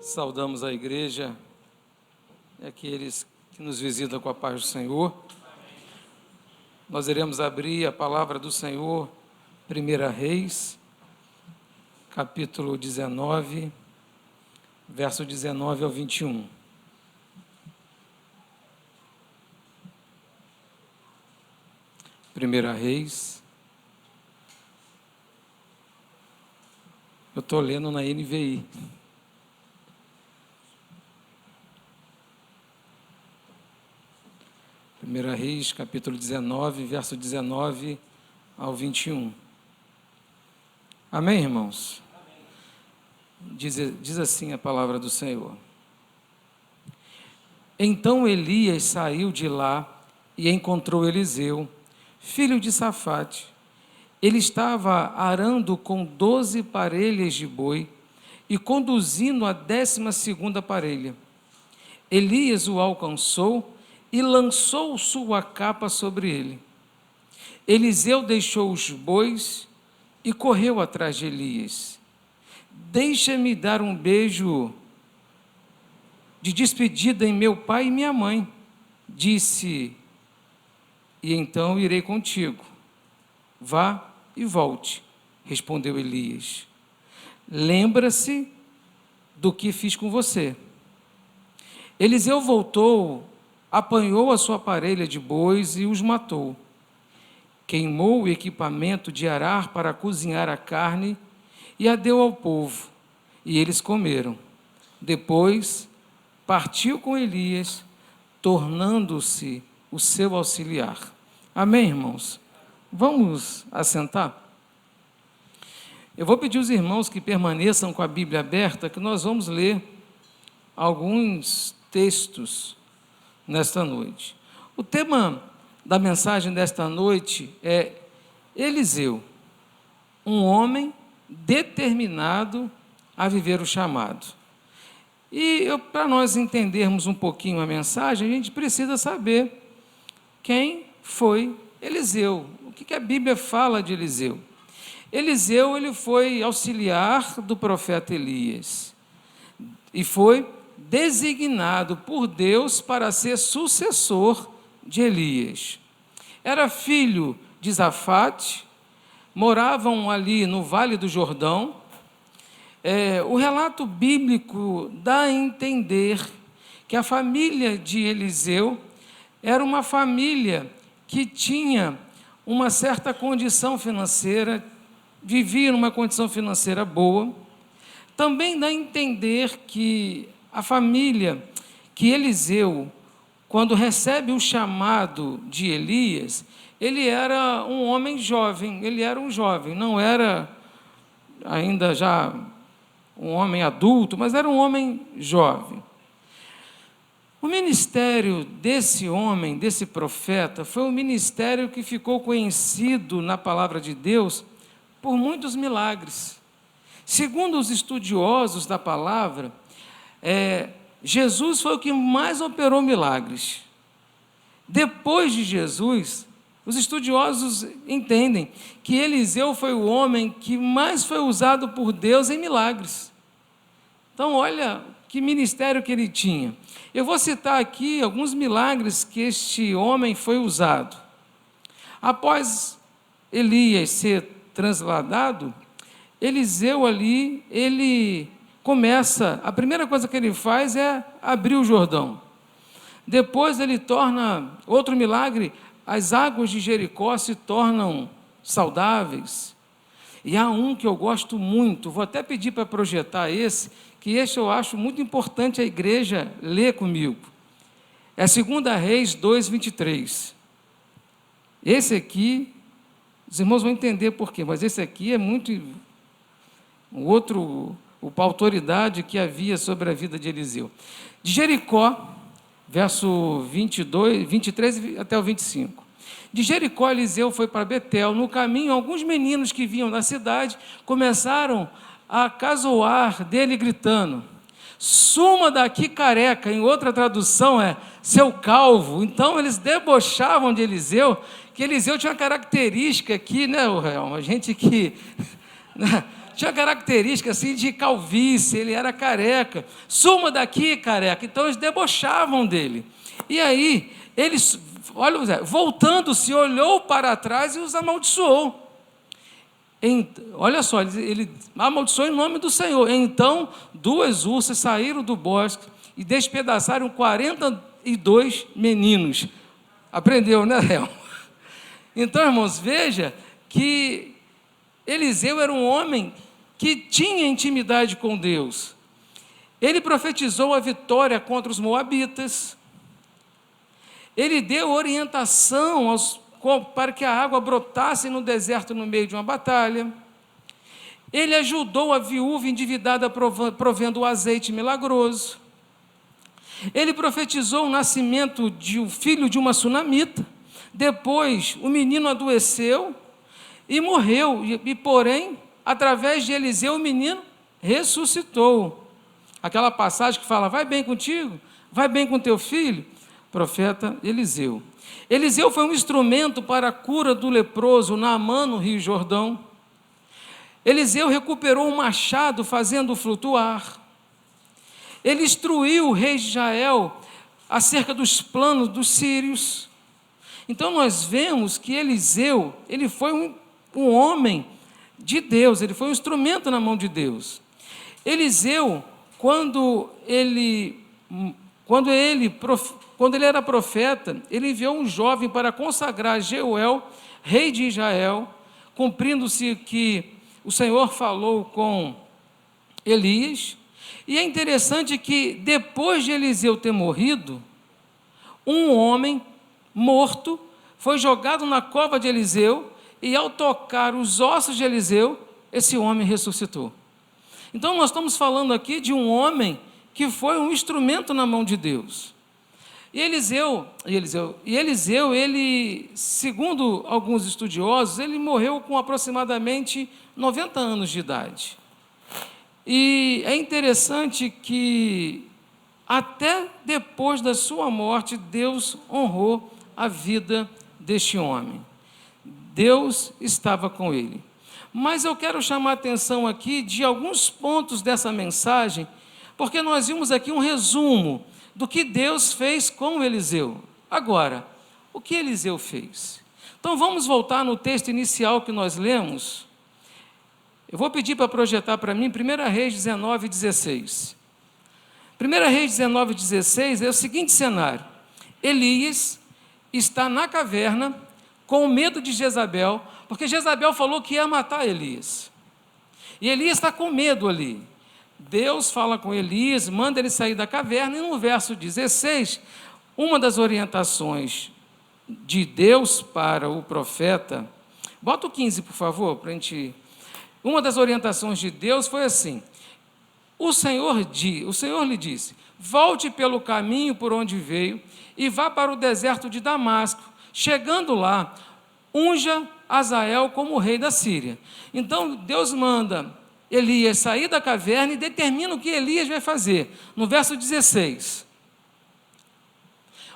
Saudamos a igreja e aqueles que nos visitam com a paz do Senhor. Nós iremos abrir a palavra do Senhor, 1 Reis, capítulo 19, verso 19 ao 21. Primeira Reis, eu estou lendo na NVI. Primeira Reis, capítulo 19, verso 19 ao 21. Amém, irmãos? Amém. Diz assim a palavra do Senhor. Então Elias saiu de lá e encontrou Eliseu, filho de Safate. Ele estava arando com 12 parelhas de boi e conduzindo a 12ª parelha. Elias o alcançou e lançou sua capa sobre ele. Eliseu deixou os bois e correu atrás de Elias. Deixa-me dar um beijo de despedida em meu pai e minha mãe, disse, e então irei contigo. Vá e volte, respondeu Elias. Lembra-se do que fiz com você. Eliseu voltou, apanhou a sua parelha de bois e os matou. Queimou o equipamento de arar para cozinhar a carne e a deu ao povo, e eles comeram. Depois, partiu com Elias, tornando-se o seu auxiliar. Amém, irmãos? Vamos assentar? Eu vou pedir aos irmãos que permaneçam com a Bíblia aberta, que nós vamos ler alguns textos nesta noite. O tema da mensagem desta noite é Eliseu, um homem determinado a viver o chamado. E para nós entendermos um pouquinho a mensagem, a gente precisa saber quem foi Eliseu. O que a Bíblia fala de Eliseu? Eliseu, ele foi auxiliar do profeta Elias e foi designado por Deus para ser sucessor de Elias. Era filho de Safate, moravam ali no Vale do Jordão. O relato bíblico dá a entender que a família de Eliseu era uma família que tinha uma certa condição financeira, vivia numa condição financeira boa. Também dá a entender que a família, que Eliseu, quando recebe o chamado de Elias, ele era um homem jovem, ele era um jovem, não era ainda já um homem adulto, mas era um homem jovem. O ministério desse homem, desse profeta, foi um ministério que ficou conhecido na palavra de Deus por muitos milagres. Segundo os estudiosos da palavra, Jesus foi o que mais operou milagres. Depois de Jesus, os estudiosos entendem que Eliseu foi o homem que mais foi usado por Deus em milagres. Então, olha que ministério que ele tinha. Eu vou citar aqui alguns milagres que este homem foi usado. Após Elias ser transladado, Eliseu ali, ele começa, a primeira coisa que ele faz é abrir o Jordão. Depois ele torna, outro milagre, as águas de Jericó se tornam saudáveis. E há um que eu gosto muito, vou até pedir para projetar esse, que este eu acho muito importante a igreja ler comigo. É 2 Reis 2:23. Esse aqui, os irmãos vão entender por quê, mas esse aqui é muito a autoridade que havia sobre a vida de Eliseu. De Jericó, verso 23 até o 25. De Jericó, Eliseu foi para Betel. No caminho, alguns meninos que vinham da cidade começaram a caçoar dele, gritando: suma daqui, careca. Em outra tradução é seu calvo. Então eles debochavam de Eliseu, que Eliseu tinha uma característica aqui, né, a gente que tinha característica assim de calvície, ele era careca. Suma daqui, careca. Então eles debochavam dele. E aí, eles, olha, voltando-se, olhou para trás e os amaldiçoou. Olha só, ele amaldiçoou em nome do Senhor. Então, 2 ursas saíram do bosque e despedaçaram 42 meninos. Aprendeu, né, Léo? Então, irmãos, veja que Eliseu era um homem que tinha intimidade com Deus. Ele profetizou a vitória contra os moabitas. Ele deu orientação para que a água brotasse no deserto no meio de uma batalha. Ele ajudou a viúva endividada provendo o azeite milagroso. Ele profetizou o nascimento de um filho de uma sunamita. Depois, o menino adoeceu e morreu. Porém, através de Eliseu, o menino ressuscitou. Aquela passagem que fala, vai bem contigo, vai bem com teu filho. Profeta Eliseu. Eliseu foi um instrumento para a cura do leproso Naamã, no Rio Jordão. Eliseu recuperou um machado fazendo flutuar. Ele instruiu o rei de Israel acerca dos planos dos sírios. Então nós vemos que Eliseu, ele foi um homem de Deus, ele foi um instrumento na mão de Deus. Eliseu, quando ele era profeta, ele enviou um jovem para consagrar Jeuel, rei de Israel, cumprindo-se que o Senhor falou com Elias. E é interessante que, depois de Eliseu ter morrido, um homem morto foi jogado na cova de Eliseu, e ao tocar os ossos de Eliseu, esse homem ressuscitou. Então nós estamos falando aqui de um homem que foi um instrumento na mão de Deus. E Eliseu, ele, segundo alguns estudiosos, ele morreu com aproximadamente 90 anos de idade. E é interessante que até depois da sua morte, Deus honrou a vida deste homem. Deus estava com ele. Mas eu quero chamar a atenção aqui de alguns pontos dessa mensagem, porque nós vimos aqui um resumo do que Deus fez com Eliseu. Agora, o que Eliseu fez? Então vamos voltar no texto inicial que nós lemos. Eu vou pedir para projetar para mim 1 Reis 19, 16. 1 Reis 19, 16 é o seguinte cenário. Elias está na caverna com medo de Jezabel, porque Jezabel falou que ia matar Elias. E Elias está com medo ali. Deus fala com Elias, manda ele sair da caverna, e no verso 16, uma das orientações de Deus para o profeta, bota o 15, por favor, para a gente... Uma das orientações de Deus foi assim, o Senhor lhe disse, volte pelo caminho por onde veio, e vá para o deserto de Damasco. Chegando lá, unja Azael como rei da Síria. Então Deus manda Elias sair da caverna e determina o que Elias vai fazer. No verso 16.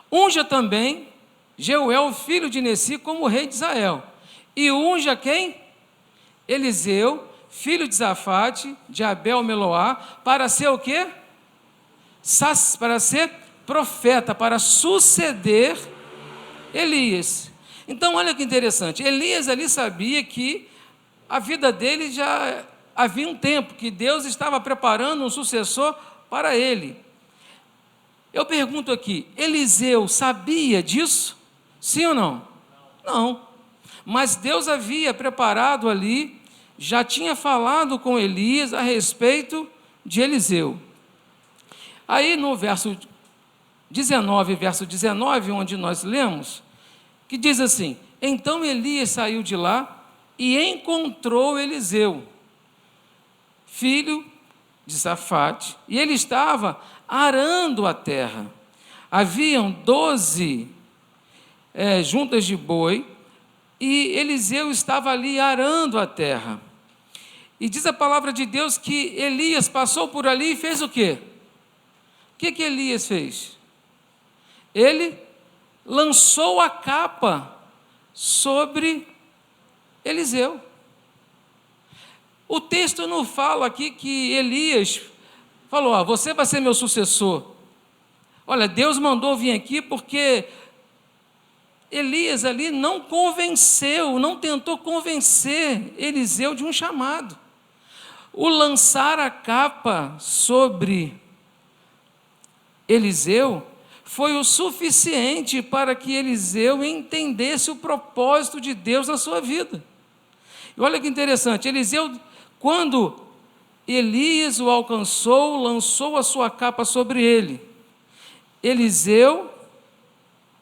Unja também Jeuel, filho de Nessi, como rei de Israel. E unja quem? Eliseu, filho de Zafate, de Abel Meloá, para ser o quê? Para ser profeta, para suceder Elias. Então, olha que interessante, Elias ali sabia que a vida dele já havia um tempo, que Deus estava preparando um sucessor para ele. Eu pergunto aqui, Eliseu sabia disso? Sim ou não? Não. Mas Deus havia preparado ali, já tinha falado com Elias a respeito de Eliseu. Aí no verso 19, onde nós lemos, que diz assim, então Elias saiu de lá e encontrou Eliseu, filho de Safate, e ele estava arando a terra. Haviam 12 juntas de boi, e Eliseu estava ali arando a terra. E diz a palavra de Deus que Elias passou por ali e fez o quê? O que Elias fez? Ele lançou a capa sobre Eliseu. O texto não fala aqui que Elias falou: você vai ser meu sucessor. Olha, Deus mandou vir aqui porque Elias ali não convenceu, não tentou convencer Eliseu de um chamado. O lançar a capa sobre Eliseu foi o suficiente para que Eliseu entendesse o propósito de Deus na sua vida. E olha que interessante, Eliseu, quando Elias o alcançou, lançou a sua capa sobre ele. Eliseu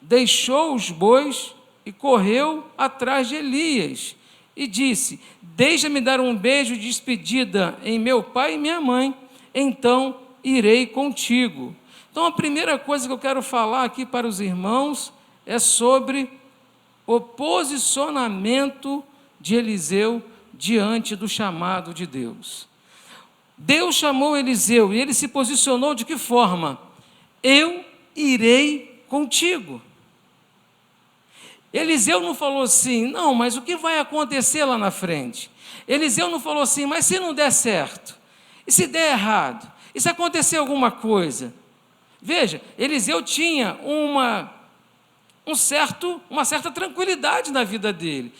deixou os bois e correu atrás de Elias e disse: deixa-me dar um beijo de despedida em meu pai e minha mãe, então irei contigo. Então a primeira coisa que eu quero falar aqui para os irmãos é sobre o posicionamento de Eliseu diante do chamado de Deus. Deus chamou Eliseu e ele se posicionou de que forma? Eu irei contigo. Eliseu não falou assim: não, mas o que vai acontecer lá na frente? Eliseu não falou assim: mas se não der certo? E se der errado? E se acontecer alguma coisa? Veja, Eliseu tinha uma certa tranquilidade na vida dele.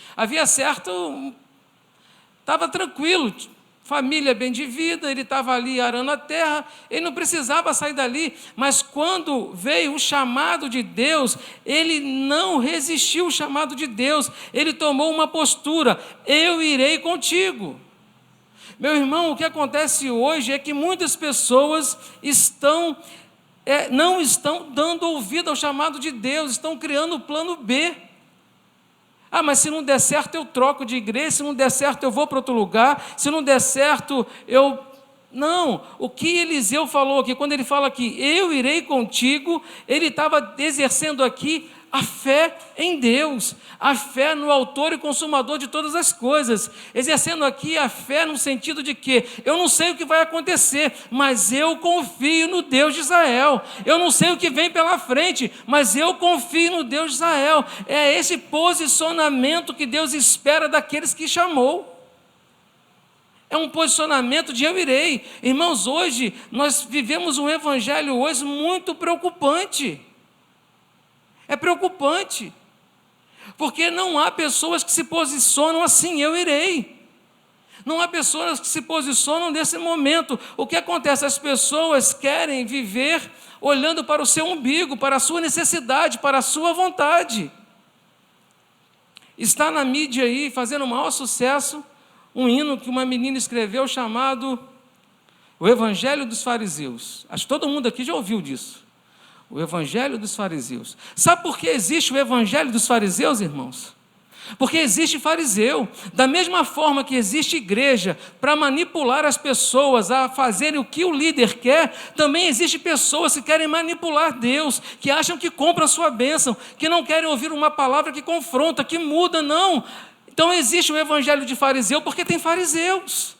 Estava tranquilo, família bem de vida, ele estava ali arando a terra, ele não precisava sair dali, mas quando veio o chamado de Deus, ele não resistiu ao chamado de Deus, ele tomou uma postura: eu irei contigo. Meu irmão, o que acontece hoje é que muitas pessoas não estão dando ouvido ao chamado de Deus, estão criando o plano B. Ah, mas se não der certo eu troco de igreja, se não der certo eu vou para outro lugar, se não der certo eu... Não, o que Eliseu falou aqui, quando ele fala aqui, eu irei contigo, ele estava exercendo aqui a fé em Deus, a fé no autor e consumador de todas as coisas, exercendo aqui a fé no sentido de que eu não sei o que vai acontecer, mas eu confio no Deus de Israel. Eu não sei o que vem pela frente, mas eu confio no Deus de Israel. É esse posicionamento que Deus espera daqueles que chamou. É um posicionamento de eu irei. Irmãos, hoje nós vivemos um evangelho hoje muito preocupante. É preocupante, porque não há pessoas que se posicionam assim: eu irei. Não há pessoas que se posicionam nesse momento. O que acontece? As pessoas querem viver olhando para o seu umbigo, para a sua necessidade, para a sua vontade. Está na mídia aí, fazendo o maior sucesso, um hino que uma menina escreveu chamado O Evangelho dos Fariseus. Acho que todo mundo aqui já ouviu disso. O Evangelho dos Fariseus. Sabe por que existe o Evangelho dos Fariseus, irmãos? Porque existe fariseu. Da mesma forma que existe igreja para manipular as pessoas a fazerem o que o líder quer, também existe pessoas que querem manipular Deus, que acham que compram a sua bênção, que não querem ouvir uma palavra que confronta, que muda, não. Então existe o Evangelho de fariseu porque tem fariseus.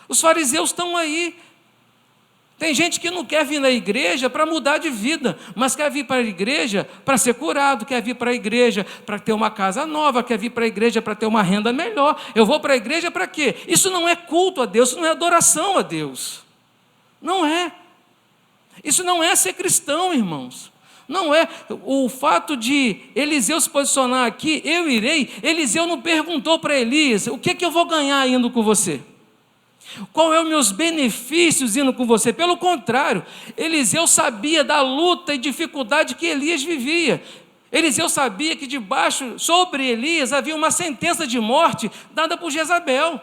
Os fariseus estão aí. Tem gente que não quer vir na igreja para mudar de vida, mas quer vir para a igreja para ser curado, quer vir para a igreja para ter uma casa nova, quer vir para a igreja para ter uma renda melhor. Eu vou para a igreja para quê? Isso não é culto a Deus, isso não é adoração a Deus. Não é. Isso não é ser cristão, irmãos. Não é. O fato de Eliseu se posicionar aqui, eu irei, Eliseu não perguntou para Elias: o que eu vou ganhar indo com você? Qual é os meus benefícios indo com você? Pelo contrário, Eliseu sabia da luta e dificuldade que Elias vivia. Eliseu sabia que sobre Elias havia uma sentença de morte dada por Jezabel.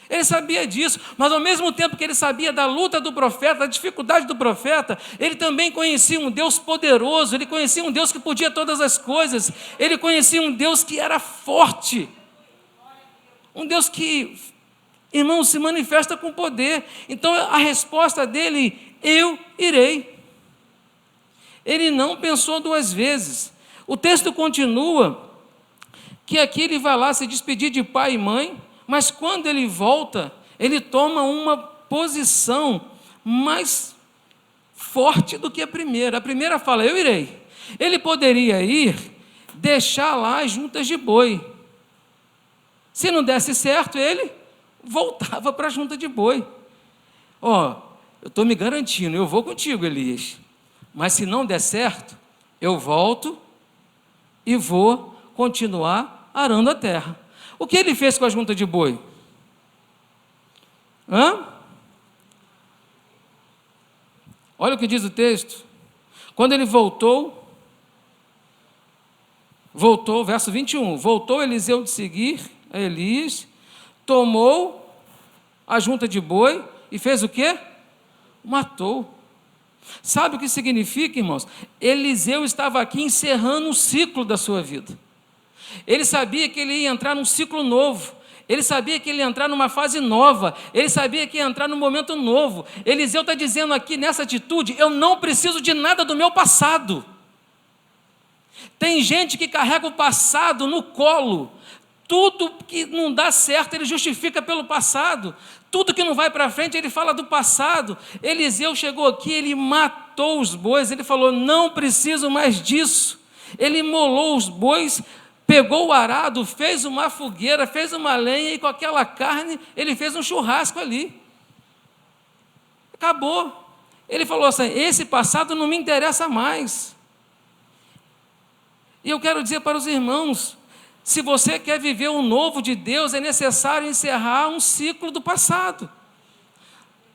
Ele sabia disso, mas ao mesmo tempo que ele sabia da luta do profeta, da dificuldade do profeta, ele também conhecia um Deus poderoso, ele conhecia um Deus que podia todas as coisas, ele conhecia um Deus que era forte, um Deus que, irmão, se manifesta com poder. Então a resposta dele: eu irei. Ele não pensou duas vezes. O texto continua que aqui ele vai lá se despedir de pai e mãe, mas quando ele volta, ele toma uma posição mais forte do que a primeira. A primeira fala: eu irei. Ele poderia ir, deixar lá as juntas de boi. Se não desse certo, ele voltava para a junta de boi. Ó, eu estou me garantindo, eu vou contigo, Elias, mas se não der certo, eu volto e vou continuar arando a terra. O que ele fez com a junta de boi? Olha o que diz o texto. Quando ele voltou, verso 21, voltou Eliseu de seguir a Elias, tomou a junta de boi e fez o quê? Matou. Sabe o que significa, irmãos? Eliseu estava aqui encerrando um ciclo da sua vida. Ele sabia que ele ia entrar num ciclo novo. Ele sabia que ele ia entrar numa fase nova. Ele sabia que ia entrar num momento novo. Eliseu está dizendo aqui nessa atitude: eu não preciso de nada do meu passado. Tem gente que carrega o passado no colo. Tudo que não dá certo, ele justifica pelo passado. Tudo que não vai para frente, ele fala do passado. Eliseu chegou aqui, ele matou os bois. Ele falou: não preciso mais disso. Ele imolou os bois, pegou o arado, fez uma fogueira, fez uma lenha, e com aquela carne, ele fez um churrasco ali. Acabou. Ele falou assim: esse passado não me interessa mais. E eu quero dizer para os irmãos, se você quer viver o novo de Deus, é necessário encerrar um ciclo do passado.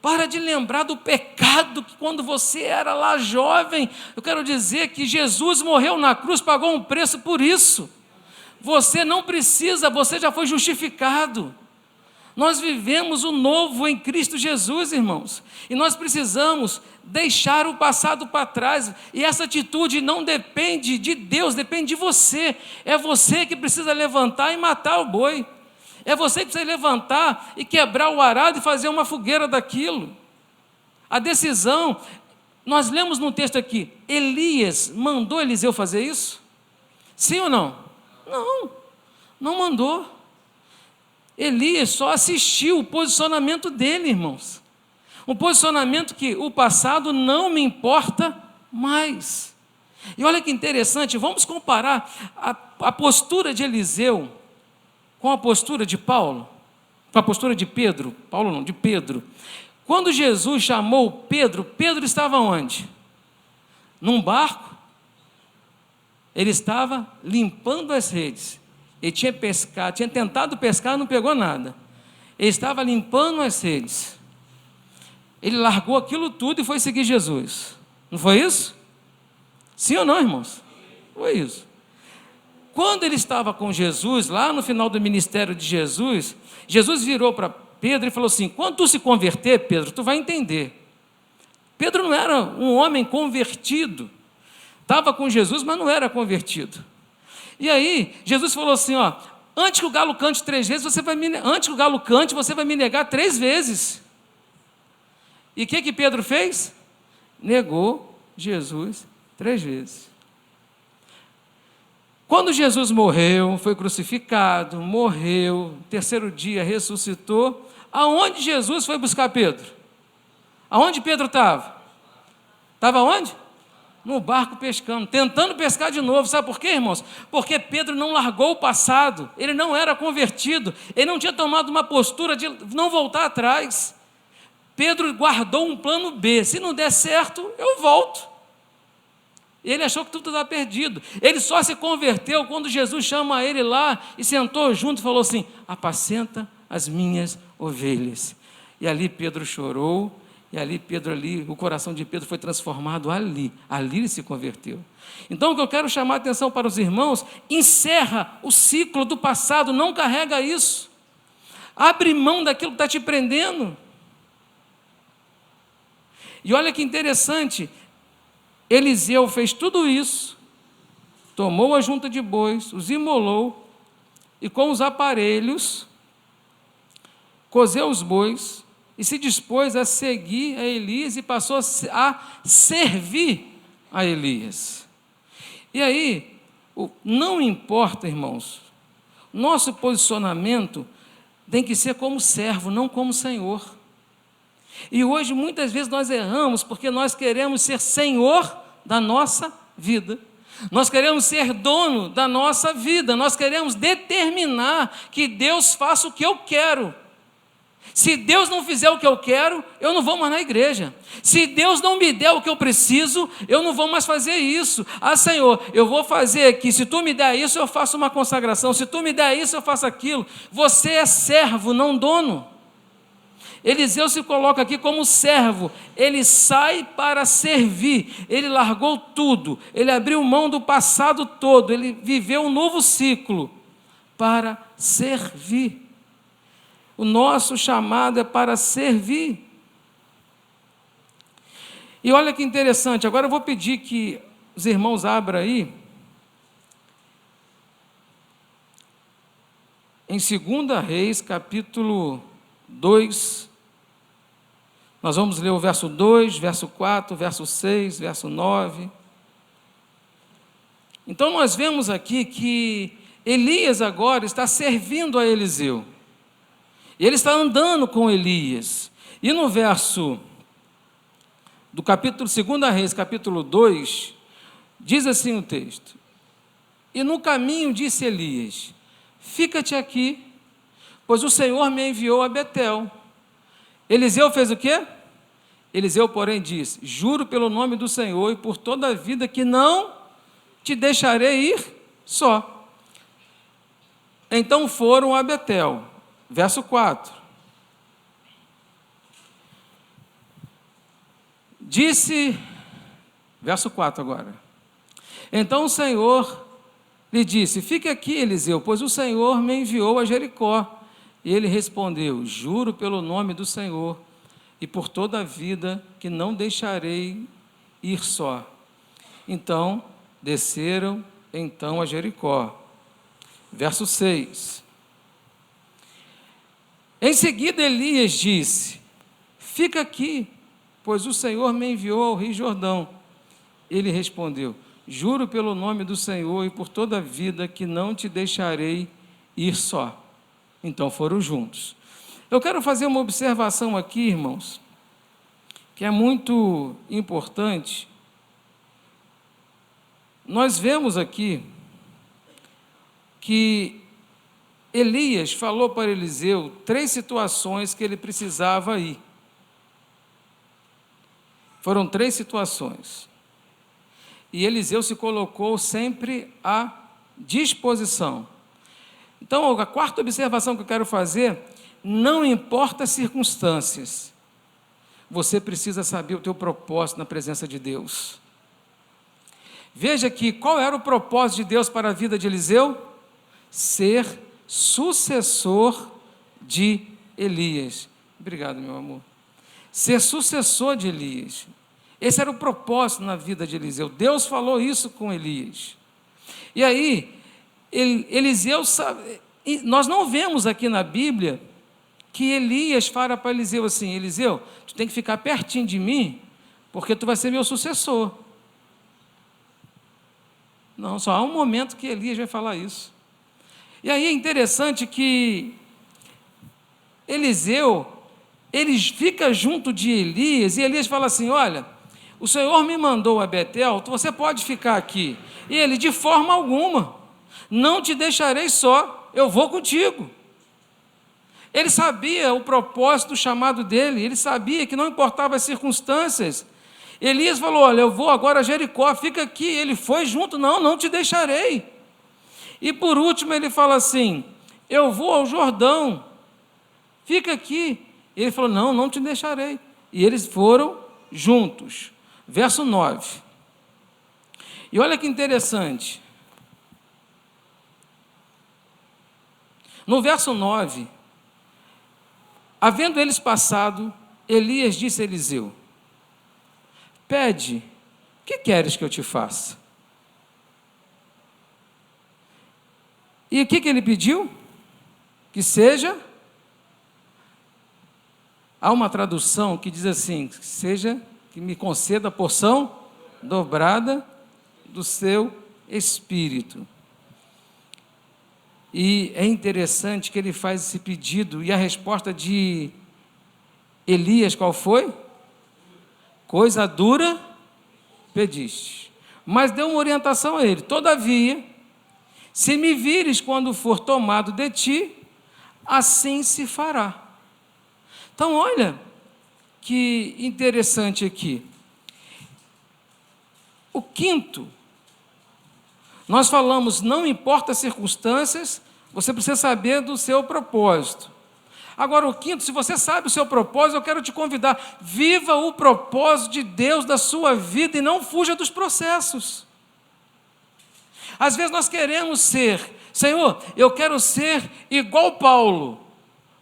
Para de lembrar do pecado que quando você era lá jovem. Eu quero dizer que Jesus morreu na cruz, pagou um preço por isso. Você não precisa, você já foi justificado. Nós vivemos o novo em Cristo Jesus, irmãos. E nós precisamos deixar o passado para trás. E essa atitude não depende de Deus, depende de você. É você que precisa levantar e matar o boi. É você que precisa levantar e quebrar o arado e fazer uma fogueira daquilo. A decisão, nós lemos no texto aqui, Elias mandou Eliseu fazer isso? Sim ou não? Não, não mandou. Elias só assistiu o posicionamento dele, irmãos. Um posicionamento que o passado não me importa mais. E olha que interessante, vamos comparar a postura de Eliseu com a postura de Paulo, com a postura de Pedro. Paulo não, de Pedro. Quando Jesus chamou Pedro, Pedro estava onde? Num barco. Ele estava limpando as redes. Ele tinha pescado, tinha tentado pescar, não pegou nada. Ele estava limpando as redes. Ele largou aquilo tudo e foi seguir Jesus. Não foi isso? Sim ou não, irmãos? Foi isso. Quando ele estava com Jesus, lá no final do ministério de Jesus, Jesus virou para Pedro e falou assim: quando tu se converter, Pedro, tu vai entender. Pedro não era um homem convertido. Estava com Jesus, mas não era convertido. E aí, Jesus falou assim: ó, antes que o galo cante 3 vezes, antes que o galo cante, você vai me negar 3 vezes. E o que Pedro fez? Negou Jesus 3 vezes. Quando Jesus morreu, foi crucificado, morreu, 3º dia ressuscitou, aonde Jesus foi buscar Pedro? Aonde Pedro estava? Estava onde? No barco pescando, tentando pescar de novo. Sabe por quê, irmãos? Porque Pedro não largou o passado, ele não era convertido, ele não tinha tomado uma postura de não voltar atrás. Pedro guardou um plano B: se não der certo, eu volto. Ele achou que tudo estava perdido. Ele só se converteu quando Jesus chama ele lá e sentou junto e falou assim: apacenta as minhas ovelhas. E ali Pedro chorou. E ali o coração de Pedro foi transformado ali ele se converteu. Então o que eu quero chamar a atenção para os irmãos: encerra o ciclo do passado, não carrega isso. Abre mão daquilo que está te prendendo. E olha que interessante, Eliseu fez tudo isso, tomou a junta de bois, os imolou, e com os aparelhos, cozeu os bois, e se dispôs a seguir a Elias e passou a servir a Elias. E aí, não importa, irmãos, nosso posicionamento tem que ser como servo, não como senhor. E hoje, muitas vezes, nós erramos porque nós queremos ser senhor da nossa vida. Nós queremos ser dono da nossa vida. Nós queremos determinar que Deus faça o que eu quero. Se Deus não fizer o que eu quero, eu não vou mais na igreja. Se Deus não me der o que eu preciso, eu não vou mais fazer isso. Ah, Senhor, eu vou fazer aqui. Se tu me der isso, eu faço uma consagração. Se tu me der isso, eu faço aquilo. Você é servo, não dono. Eliseu se coloca aqui como servo. Ele sai para servir. Ele largou tudo. Ele abriu mão do passado todo. Ele viveu um novo ciclo para servir. O nosso chamado é para servir. E olha que interessante, agora eu vou pedir que os irmãos abram aí, em 2 Reis, capítulo 2, nós vamos ler o verso 2, verso 4, verso 6, verso 9. Então nós vemos aqui que Elias agora está servindo a Eliseu. Ele está andando com Elias. E no verso do capítulo 2 Reis, capítulo 2, diz assim o texto: E no caminho disse Elias: Fica-te aqui, pois o Senhor me enviou a Betel. Eliseu fez o quê? Eliseu, porém, disse: Juro pelo nome do Senhor e por toda a vida que não te deixarei ir só. Então foram a Betel. Verso 4. Disse, verso 4 agora. Então o Senhor lhe disse: Fique aqui, Eliseu, pois o Senhor me enviou a Jericó. E ele respondeu: Juro pelo nome do Senhor e por toda a vida que não deixarei ir só. Então desceram a Jericó. Verso 6. Em seguida Elias disse: Fica aqui, pois o Senhor me enviou ao rio Jordão. Ele respondeu: Juro pelo nome do Senhor e por toda a vida que não te deixarei ir só. Então foram juntos. Eu quero fazer uma observação aqui, irmãos, que é muito importante. Nós vemos aqui que Elias falou para Eliseu 3 situações que ele precisava ir. Foram 3 situações. E Eliseu se colocou sempre à disposição. Então, a 4ª observação que eu quero fazer: não importa as circunstâncias, você precisa saber o teu propósito na presença de Deus. Veja que qual era o propósito de Deus para a vida de Eliseu? Ser sucessor de Elias. Obrigado, meu amor. Ser sucessor de Elias. Esse era o propósito na vida de Eliseu. Deus falou isso com Elias. E aí, Eliseu sabe, nós não vemos aqui na Bíblia que Elias fala para Eliseu assim: Eliseu, tu tem que ficar pertinho de mim, porque tu vai ser meu sucessor. Não, só há um momento que Elias vai falar isso. E aí é interessante que Eliseu, ele fica junto de Elias, e Elias fala assim: olha, o Senhor me mandou a Betel, você pode ficar aqui. E ele: de forma alguma, não te deixarei só, eu vou contigo. Ele sabia o propósito do chamado dele, ele sabia que não importava as circunstâncias. Elias falou: olha, eu vou agora a Jericó, fica aqui. Ele foi junto: não te deixarei. E por último ele fala assim: eu vou ao Jordão, fica aqui. Ele falou: não te deixarei. E eles foram juntos. Verso 9. E olha que interessante. No verso 9, havendo eles passado, Elias disse a Eliseu: pede, que queres que eu te faça? E o que ele pediu? Que seja, há uma tradução que diz assim: seja, que me conceda a porção dobrada do seu espírito. E é interessante que ele faz esse pedido, e a resposta de Elias qual foi? Coisa dura pediste. Mas deu uma orientação a ele: todavia, se me vires quando for tomado de ti, assim se fará. Então, olha que interessante aqui. O quinto, nós falamos, não importa as circunstâncias, você precisa saber do seu propósito. Agora, o quinto, se você sabe o seu propósito, eu quero te convidar, viva o propósito de Deus da sua vida e não fuja dos processos. Às vezes nós queremos ser, Senhor, eu quero ser igual Paulo,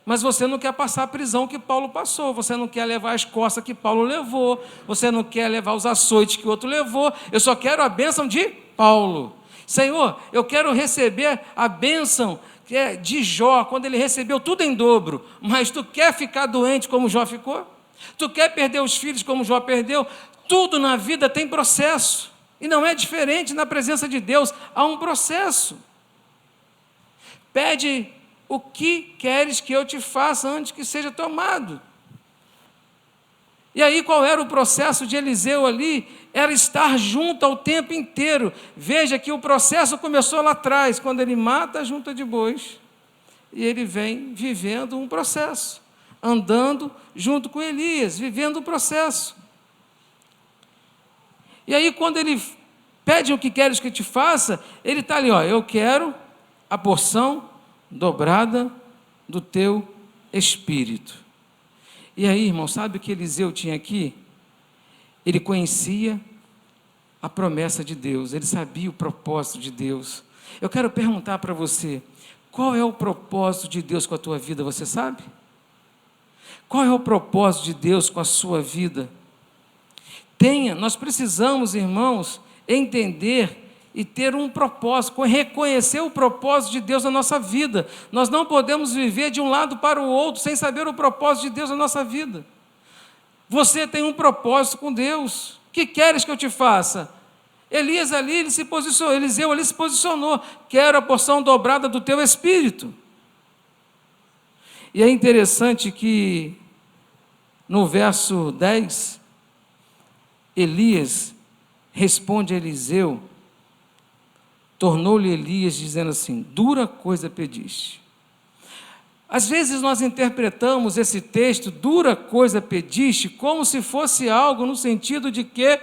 mas você não quer passar a prisão que Paulo passou, você não quer levar as costas que Paulo levou, você não quer levar os açoites que o outro levou, eu só quero a bênção de Paulo. Senhor, eu quero receber a bênção de Jó, quando ele recebeu tudo em dobro, mas tu quer ficar doente como Jó ficou? Tu quer perder os filhos como Jó perdeu? Tudo na vida tem processo, e não é diferente na presença de Deus, há um processo. Pede o que queres que eu te faça antes que seja tomado. E aí qual era o processo de Eliseu ali? Era estar junto ao tempo inteiro. Veja que o processo começou lá atrás, quando ele mata a junta de bois, e ele vem vivendo um processo, andando junto com Elias, vivendo um processo. E aí quando ele pede o que queres que eu te faça, ele está ali, eu quero a porção dobrada do teu espírito. E aí, irmão, sabe o que Eliseu tinha aqui? Ele conhecia a promessa de Deus, ele sabia o propósito de Deus. Eu quero perguntar para você, qual é o propósito de Deus com a tua vida, você sabe? Qual é o propósito de Deus com a sua vida? Nós precisamos, irmãos, entender e ter um propósito, reconhecer o propósito de Deus na nossa vida. Nós não podemos viver de um lado para o outro sem saber o propósito de Deus na nossa vida. Você tem um propósito com Deus. O que queres que eu te faça? Eliseu ali se posicionou. Quero a porção dobrada do teu espírito. E é interessante que no verso 10, Elias responde a Eliseu, tornou-lhe Elias dizendo assim, dura coisa pediste. Às vezes nós interpretamos esse texto, dura coisa pediste, como se fosse algo no sentido de que,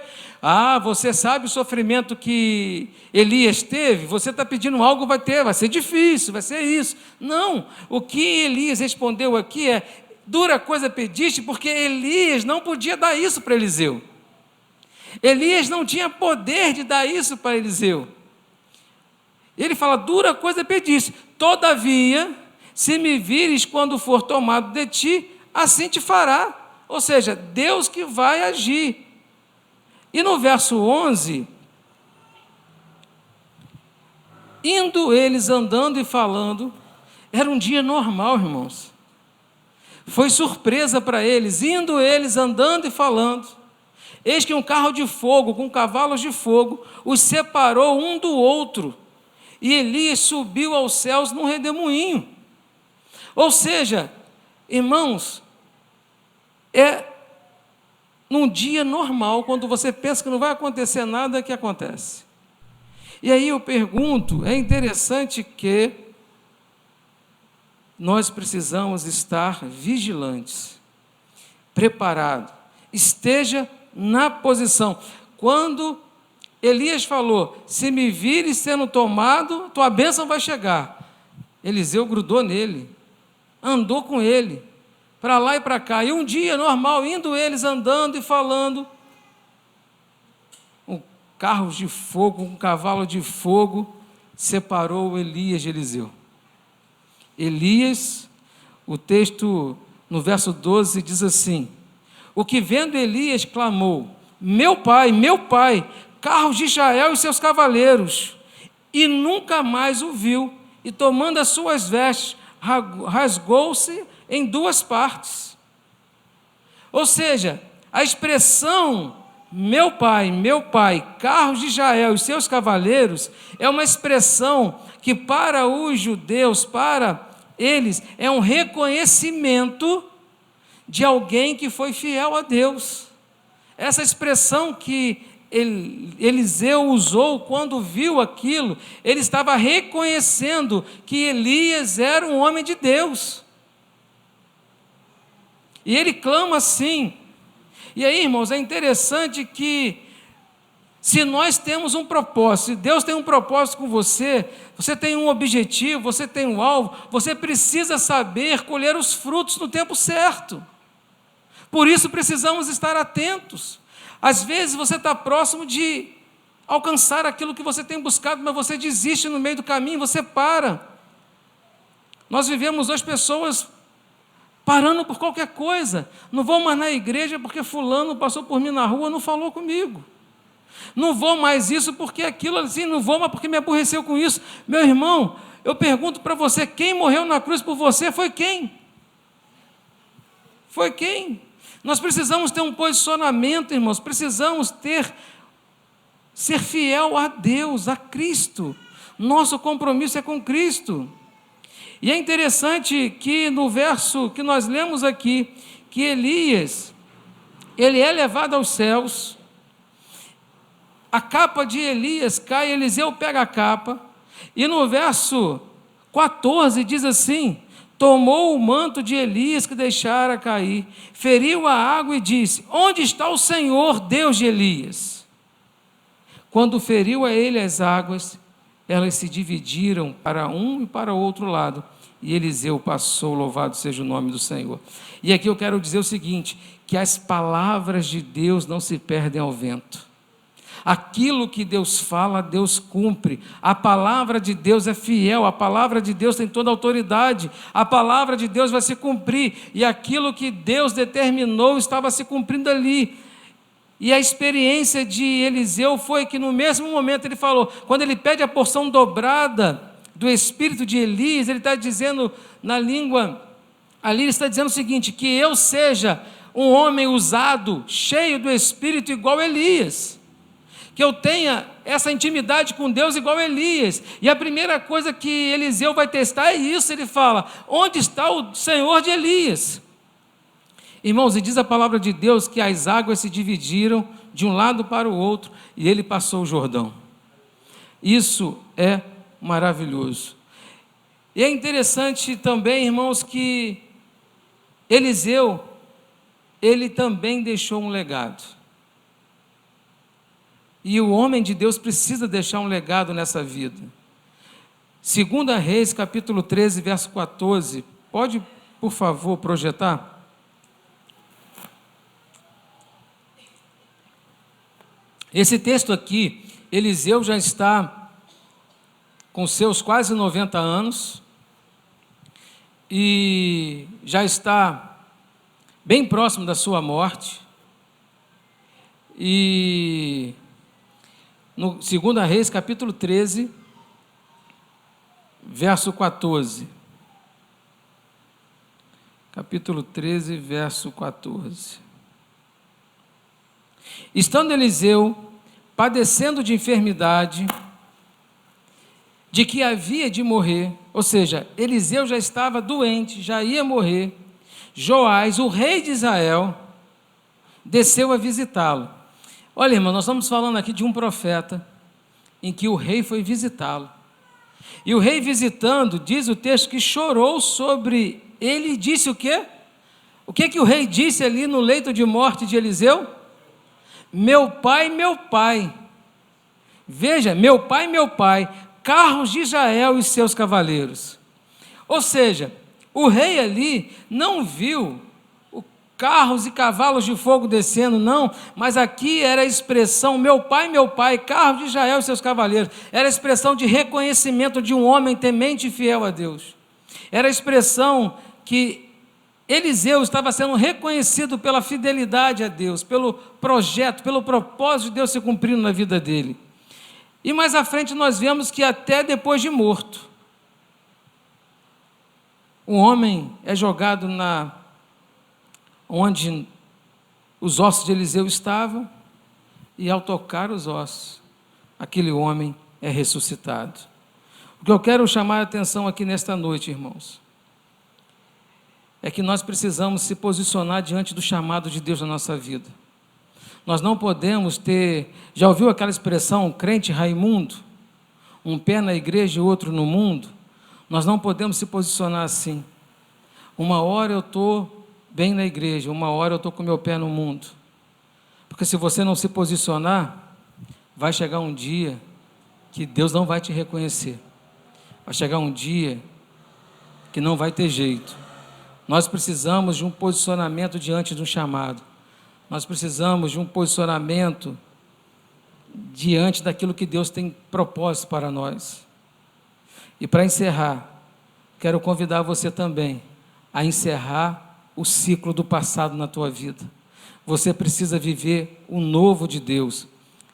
você sabe o sofrimento que Elias teve, você está pedindo algo, vai ser difícil, vai ser isso. Não, o que Elias respondeu aqui é, dura coisa pediste, porque Elias não podia dar isso para Eliseu. Elias não tinha poder de dar isso para Eliseu. Ele fala, dura coisa pediste, todavia, se me vires quando for tomado de ti, assim te fará. Ou seja, Deus que vai agir. E no verso 11, indo eles andando e falando, era um dia normal, irmãos. Foi surpresa para eles, indo eles andando e falando. Eis que um carro de fogo, com cavalos de fogo, os separou um do outro. E Elias subiu aos céus num redemoinho. Ou seja, irmãos, é num dia normal, quando você pensa que não vai acontecer nada, que acontece. E aí eu pergunto, é interessante que nós precisamos estar vigilantes, preparados, esteja na posição. Quando Elias falou, se me vires sendo tomado, tua bênção vai chegar. Eliseu grudou nele, andou com ele, para lá e para cá. E um dia normal, indo eles andando e falando, um carro de fogo, um cavalo de fogo, separou Elias de Eliseu. Elias, o texto no verso 12 diz assim, o que vendo Elias clamou, meu pai, carros de Israel e seus cavaleiros, e nunca mais o viu, e tomando as suas vestes, rasgou-se em duas partes. Ou seja, a expressão meu pai, carros de Israel e seus cavaleiros, é uma expressão que para os judeus, para eles, é um reconhecimento de alguém que foi fiel a Deus. Essa expressão que Eliseu usou quando viu aquilo, ele estava reconhecendo que Elias era um homem de Deus. E ele clama assim. E aí, irmãos, é interessante que, se nós temos um propósito, se Deus tem um propósito com você, você tem um objetivo, você tem um alvo, você precisa saber colher os frutos no tempo certo. Por isso precisamos estar atentos. Às vezes você está próximo de alcançar aquilo que você tem buscado, mas você desiste no meio do caminho, você para. Nós vivemos hoje pessoas parando por qualquer coisa. Não vou mais na igreja porque fulano passou por mim na rua, não falou comigo. Não vou mais isso porque aquilo assim, não vou mais porque me aborreceu com isso. Meu irmão, eu pergunto para você, quem morreu na cruz por você foi quem? Foi quem? Nós precisamos ter um posicionamento, irmãos, precisamos ser fiel a Deus, a Cristo. Nosso compromisso é com Cristo. E é interessante que no verso que nós lemos aqui, que Elias, ele é levado aos céus, a capa de Elias cai, Eliseu pega a capa, e no verso 14 diz assim: tomou o manto de Elias que deixara cair, feriu a água e disse: onde está o Senhor, Deus de Elias? Quando feriu a ele as águas, elas se dividiram para um e para o outro lado, e Eliseu passou, louvado seja o nome do Senhor. E aqui eu quero dizer o seguinte, que as palavras de Deus não se perdem ao vento. Aquilo que Deus fala, Deus cumpre. A palavra de Deus é fiel, a palavra de Deus tem toda a autoridade, a palavra de Deus vai se cumprir, e aquilo que Deus determinou estava se cumprindo ali. E a experiência de Eliseu foi que no mesmo momento ele falou, quando ele pede a porção dobrada do espírito de Elias, ele está dizendo na língua, ali ele está dizendo o seguinte, que eu seja um homem usado, cheio do espírito igual Elias, que eu tenha essa intimidade com Deus igual Elias. E a primeira coisa que Eliseu vai testar é isso, ele fala, onde está o Senhor de Elias? Irmãos, e diz a palavra de Deus que as águas se dividiram de um lado para o outro e ele passou o Jordão. Isso é maravilhoso. E é interessante também, irmãos, que Eliseu, ele também deixou um legado. E o homem de Deus precisa deixar um legado nessa vida. 2 Reis, capítulo 13, verso 14. Pode, por favor, projetar? Esse texto aqui, Eliseu já está com seus quase 90 anos e já está bem próximo da sua morte. E no 2 Reis, capítulo 13, verso 14. Capítulo 13, verso 14. Estando Eliseu padecendo de enfermidade, de que havia de morrer, ou seja, Eliseu já estava doente, já ia morrer, Joás, o rei de Israel, desceu a visitá-lo. Olha, irmão, nós estamos falando aqui de um profeta, em que o rei foi visitá-lo. E o rei visitando, diz o texto que chorou sobre ele e disse o quê? O que o rei disse ali no leito de morte de Eliseu? Meu pai, veja, meu pai, carros de Israel e seus cavaleiros. Ou seja, o rei ali não viu carros e cavalos de fogo descendo, não, mas aqui era a expressão, meu pai, carros de Israel e seus cavaleiros, era a expressão de reconhecimento de um homem temente e fiel a Deus, era a expressão que Eliseu estava sendo reconhecido pela fidelidade a Deus, pelo projeto, pelo propósito de Deus se cumprindo na vida dele. E mais à frente nós vemos que até depois de morto, um homem é jogado onde os ossos de Eliseu estavam, e ao tocar os ossos, aquele homem é ressuscitado. O que eu quero chamar a atenção aqui nesta noite, irmãos, é que nós precisamos se posicionar diante do chamado de Deus na nossa vida. Nós não podemos ter, já ouviu aquela expressão, crente Raimundo? Um pé na igreja e outro no mundo? Nós não podemos se posicionar assim. Uma hora eu estou bem na igreja, uma hora eu estou com meu pé no mundo. Porque se você não se posicionar, vai chegar um dia que Deus não vai te reconhecer. Vai chegar um dia que não vai ter jeito. Nós precisamos de um posicionamento diante de um chamado. Nós precisamos de um posicionamento diante daquilo que Deus tem propósito para nós. E para encerrar, quero convidar você também a encerrar o ciclo do passado na tua vida. Você precisa viver o novo de Deus.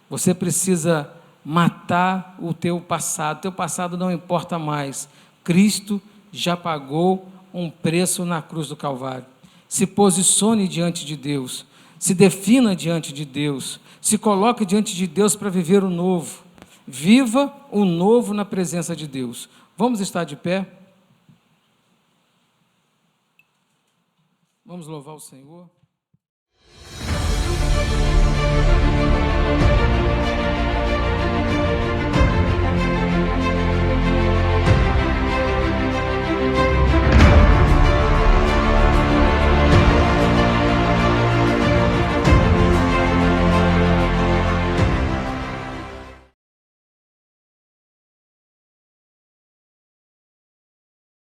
Você precisa matar o teu passado. Teu passado não importa mais. Cristo já pagou um preço na cruz do Calvário. Se posicione diante de Deus. Se defina diante de Deus. Se coloque diante de Deus para viver o novo. Viva o novo na presença de Deus. Vamos estar de pé? Vamos louvar o Senhor.